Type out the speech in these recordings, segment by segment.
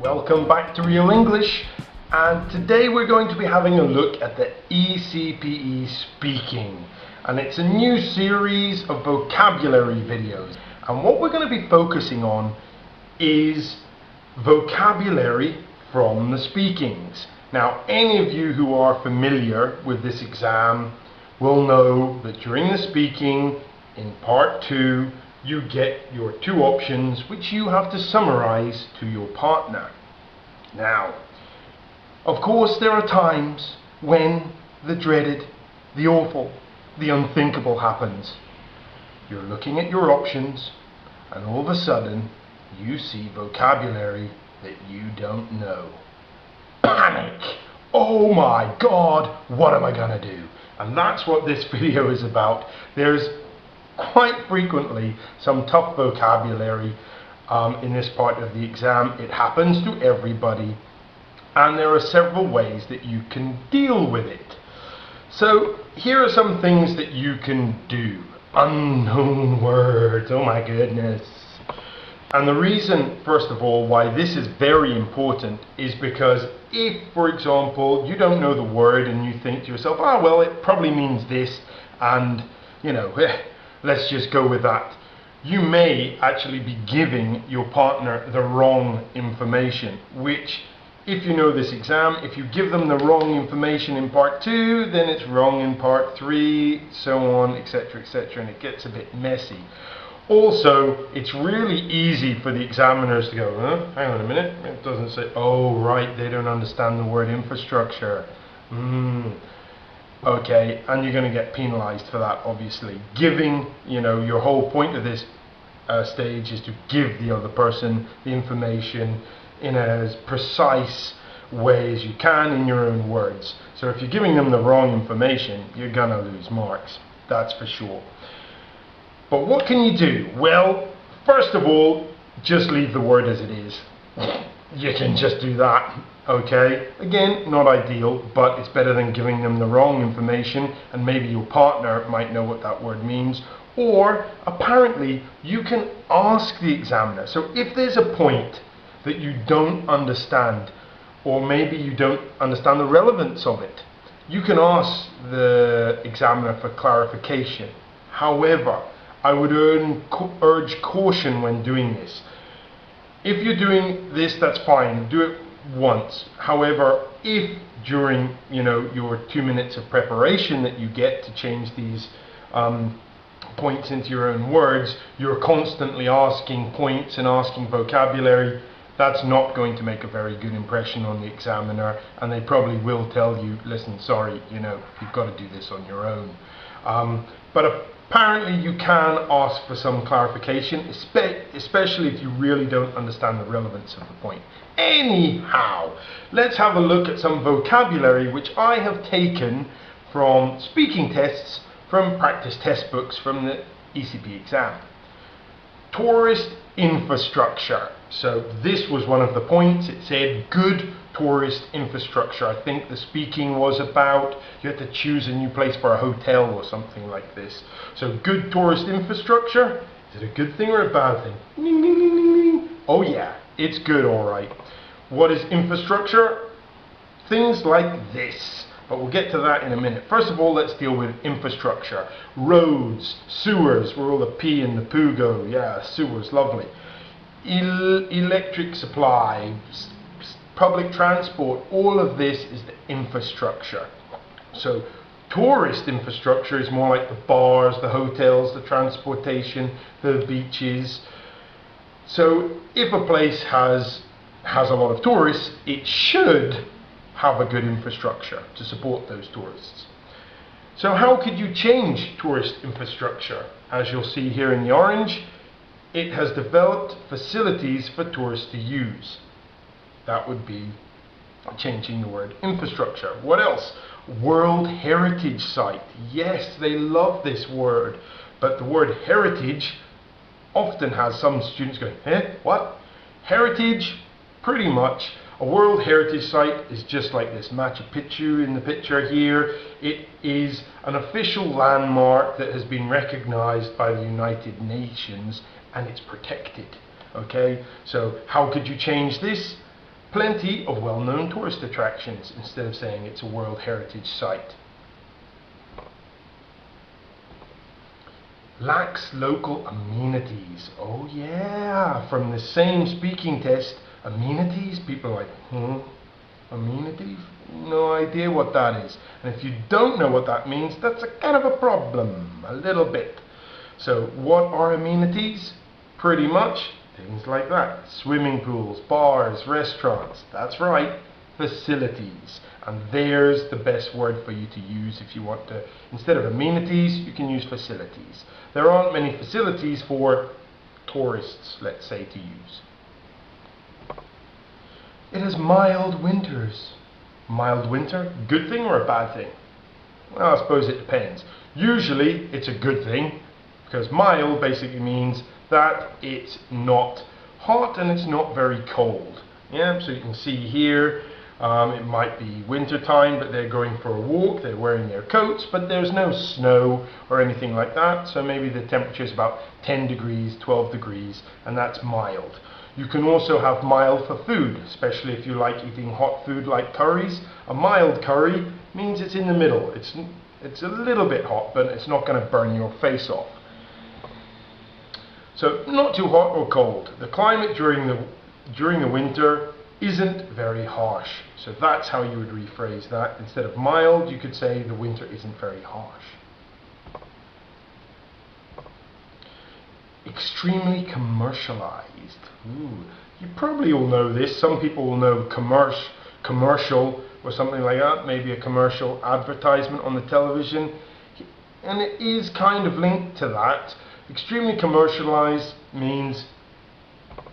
Welcome back to Real English, and today we're going to be having a look at the Ecpe speaking, and it's a new series of vocabulary videos, and what we're going to be focusing on is vocabulary from the speakings. Now, any of you who are familiar with this exam will know that during the speaking in part 2 you get your two options which you have to summarize to your partner. Now, of course, there are times when the dreaded, the awful, the unthinkable happens. You're looking at your options and all of a sudden you see vocabulary that you don't know. Panic! Oh my God, what am I gonna do? And that's what this video is about. There's quite frequently some tough vocabulary in this part of the exam. It happens to everybody, and there are several ways that you can deal with it. So here are some things that you can do. Unknown words, oh my goodness. And the reason, first of all, why this is very important is because if, for example, you don't know the word and you think to yourself, oh well, it probably means this, and you know, let's just go with that, you may actually be giving your partner the wrong information, which, if you know this exam, if you give them the wrong information in part 2, then it's wrong in part 3, so on, etc., etc., and it gets a bit messy. Also, it's really easy for the examiners to go, hang on a minute, it doesn't say, oh right, they don't understand the word infrastructure. Okay, and you're going to get penalized for that, obviously. Giving, you know, your whole point of this stage is to give the other person the information in as precise way as you can in your own words. So if you're giving them the wrong information, you're going to lose marks, that's for sure. But what can you do? Well, first of all, just leave the word as it is. You can just do that, okay? Again, not ideal, but it's better than giving them the wrong information, and maybe your partner might know what that word means. Or, apparently, you can ask the examiner. So if there's a point that you don't understand, or maybe you don't understand the relevance of it, you can ask the examiner for clarification. However, I would urge caution when doing this. If you're doing this, that's fine, do it once. However, if during your 2 minutes of preparation that you get to change these points into your own words, you're constantly asking points and asking vocabulary, that's not going to make a very good impression on the examiner, and they probably will tell you, listen, sorry, you've got to do this on your own. But apparently you can ask for some clarification, especially if you really don't understand the relevance of the point. Anyhow, let's have a look at some vocabulary which I have taken from speaking tests from practice test books from the Ecpe exam. Tourist infrastructure. So this was one of the points. It said good tourist infrastructure. I think the speaking was about you had to choose a new place for a hotel or something like this. So good tourist infrastructure. Is it a good thing or a bad thing? Ding, ding, ding, ding, ding. Oh yeah, it's good, all right. What is infrastructure? Things like this. But we'll get to that in a minute. First of all, let's deal with infrastructure. Roads, sewers, where all the P and the poo go. Yeah, sewers, lovely. Electric supply, public transport, all of this is the infrastructure. So tourist infrastructure is more like the bars, the hotels, the transportation, the beaches. So if a place has a lot of tourists, it should have a good infrastructure to support those tourists. So how could you change tourist infrastructure? As you'll see here in the orange, it has developed facilities for tourists to use. That would be changing the word infrastructure. What else? World Heritage Site. Yes, they love this word, but the word heritage often has some students going, what? Heritage? Pretty much. A World Heritage Site is just like this Machu Picchu in the picture here. It is an official landmark that has been recognized by the United Nations, and it's protected. Okay, so how could you change this? Plenty of well-known tourist attractions instead of saying it's a World Heritage Site. Lacks local amenities. Oh yeah, from the same speaking test, amenities, people are like, amenities? No idea what that is. And if you don't know what that means, that's a kind of a problem, a little bit. So what are amenities? Pretty much things like that. Swimming pools, bars, restaurants. That's right, facilities. And there's the best word for you to use if you want to. Instead of amenities, you can use facilities. There aren't many facilities for tourists, let's say, to use. It has mild winters. Mild winter, good thing or a bad thing? Well, I suppose it depends. Usually it's a good thing, because mild basically means that it's not hot and it's not very cold. Yeah, so you can see here, it might be winter time, but they're going for a walk, they're wearing their coats, but there's no snow or anything like that, so maybe the temperature is about 10 degrees, 12 degrees, and that's mild. You can also have mild for food, especially if you like eating hot food like curries. A mild curry means it's in the middle. It's a little bit hot, but it's not going to burn your face off. So not too hot or cold. The climate during the winter isn't very harsh. So that's how you would rephrase that. Instead of mild, you could say the winter isn't very harsh. Extremely commercialized. Ooh, you probably all know this. Some people will know commercial or something like that. Maybe a commercial advertisement on the television. And it is kind of linked to that. Extremely commercialized means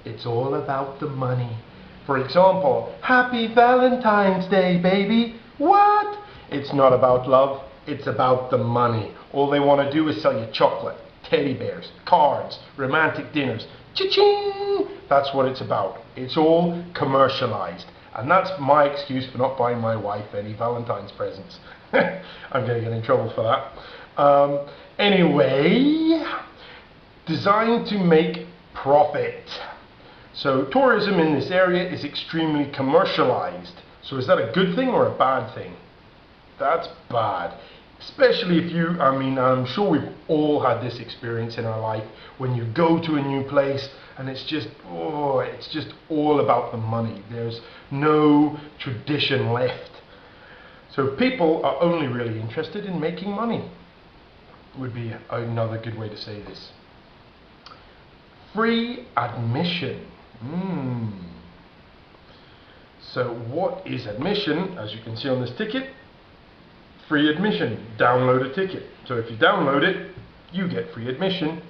it's all about the money. For example, Happy Valentine's Day, baby. What? It's not about love, it's about the money. All they want to do is sell you chocolate, teddy bears, cards, romantic dinners. Cha-ching! That's what it's about. It's all commercialized. And that's my excuse for not buying my wife any Valentine's presents. I'm going to get in trouble for that. Anyway, designed to make profit. So tourism in this area is extremely commercialized. So is that a good thing or a bad thing? That's bad. Especially if you, I'm sure we've all had this experience in our life when you go to a new place and it's just all about the money. There's no tradition left. So people are only really interested in making money, would be another good way to say this. Free admission. So what is admission? As you can see on this ticket, free admission. Download a ticket. So if you download it, you get free admission,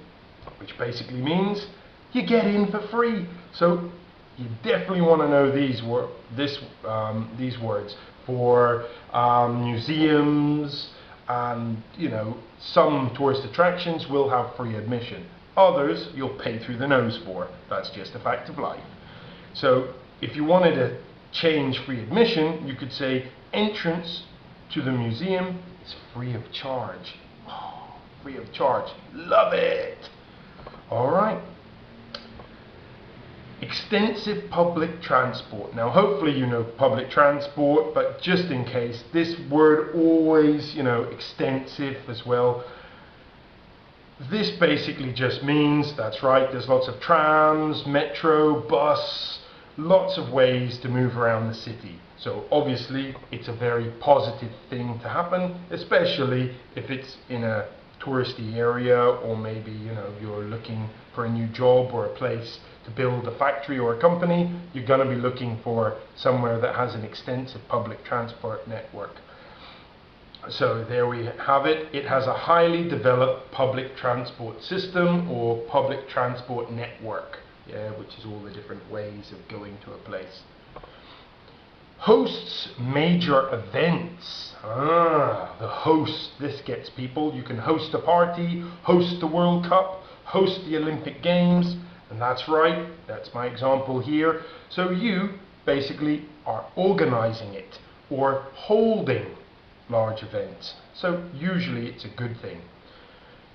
which basically means you get in for free. So you definitely want to know these words for museums, and some tourist attractions will have free admission. Others you'll pay through the nose for. That's just a fact of life. So if you wanted to change free admission, you could say entrance to the museum is free of charge. Oh, free of charge. Love it. All right. Extensive public transport. Now hopefully you know public transport, but just in case, this word always, extensive as well. This basically just means, that's right, there's lots of trams, metro, bus, lots of ways to move around the city. So obviously it's a very positive thing to happen, especially if it's in a touristy area, or maybe you're looking for a new job or a place to build a factory or a company. You're going to be looking for somewhere that has an extensive public transport network. So there we have it. It has a highly developed public transport system or public transport network, which is all the different ways of going to a place. Hosts major events. The host, this gets people. You can host a party, host the World Cup, host the Olympic Games, and that's right, that's my example here. So you basically are organizing it or holding large events. So usually it's a good thing.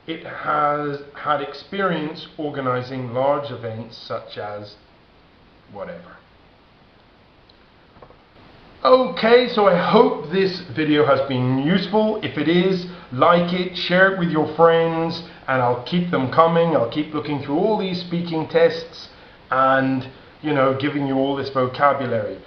It has had experience organizing large events such as whatever. Okay, so I hope this video has been useful. If it is, like it, share it with your friends, and I'll keep them coming. I'll keep looking through all these speaking tests and, you know, giving you all this vocabulary.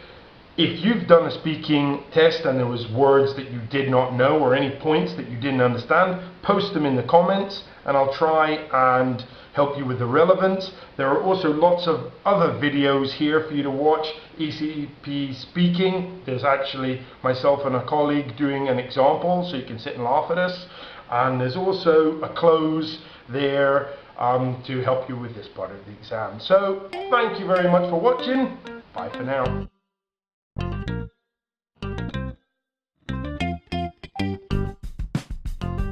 If you've done a speaking test and there was words that you did not know or any points that you didn't understand, post them in the comments and I'll try and help you with the relevance. There are also lots of other videos here for you to watch. ECP speaking, there's actually myself and a colleague doing an example so you can sit and laugh at us. And there's also a close there to help you with this part of the exam. So thank you very much for watching. Bye for now.